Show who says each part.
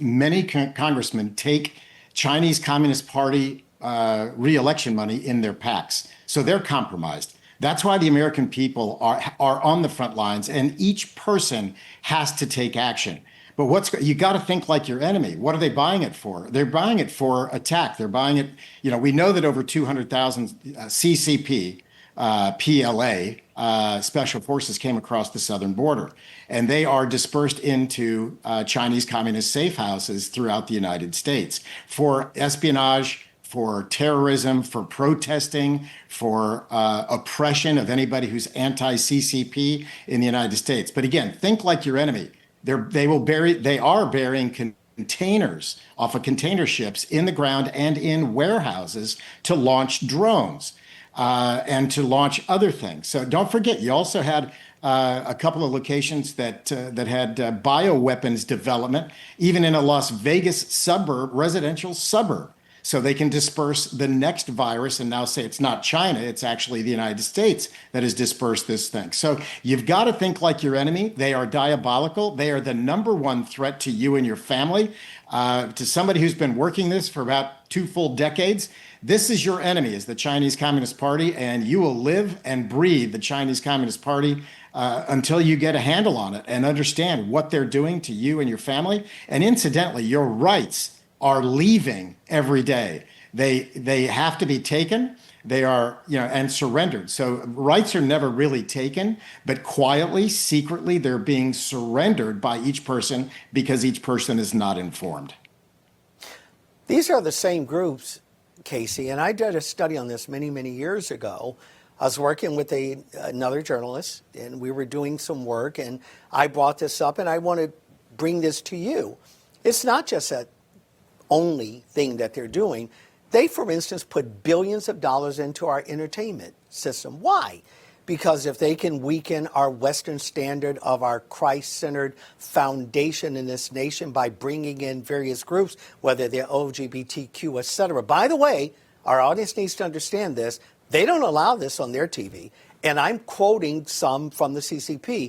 Speaker 1: many congressmen take Chinese Communist Party re-election money in their PACs. So they're compromised. That's why the American people are on the front lines, and each person has to take action. But you got to think like your enemy. What are they buying it for? They're buying it for attack. They're buying it. We know that over 200,000 CCP, PLA, special forces came across the southern border, and they are dispersed into Chinese communist safe houses throughout the United States for espionage, for terrorism, for protesting, for oppression of anybody who's anti-CCP in the United States. But again, think like your enemy. They are burying containers off of container ships in the ground and in warehouses to launch drones and to launch other things. So don't forget, you also had a couple of locations that had bioweapons development, even in a Las Vegas residential suburb. So they can disperse the next virus and now say it's not China, it's actually the United States that has dispersed this thing. So you've got to think like your enemy. They are diabolical. They are the number one threat to you and your family. To somebody who's been working this for about 2 full decades, this is your enemy, is the Chinese Communist Party, and you will live and breathe the Chinese Communist Party until you get a handle on it and understand what they're doing to you and your family. And incidentally, your rights are leaving every day. They have to be taken. They are, and surrendered. So rights are never really taken, but quietly, secretly, they're being surrendered by each person because each person is not informed.
Speaker 2: These are the same groups, Casey, and I did a study on this many, many years ago. I was working with another journalist, and we were doing some work, and I brought this up, and I want to bring this to you. It's not just that only thing that they're doing. They, for instance, put billions of dollars into our entertainment system. Why? Because if they can weaken our Western standard of our Christ-centered foundation in this nation by bringing in various groups, whether they're LGBTQ, etc. By the way, our audience needs to understand this. They don't allow this on their TV. And I'm quoting some from the CCP.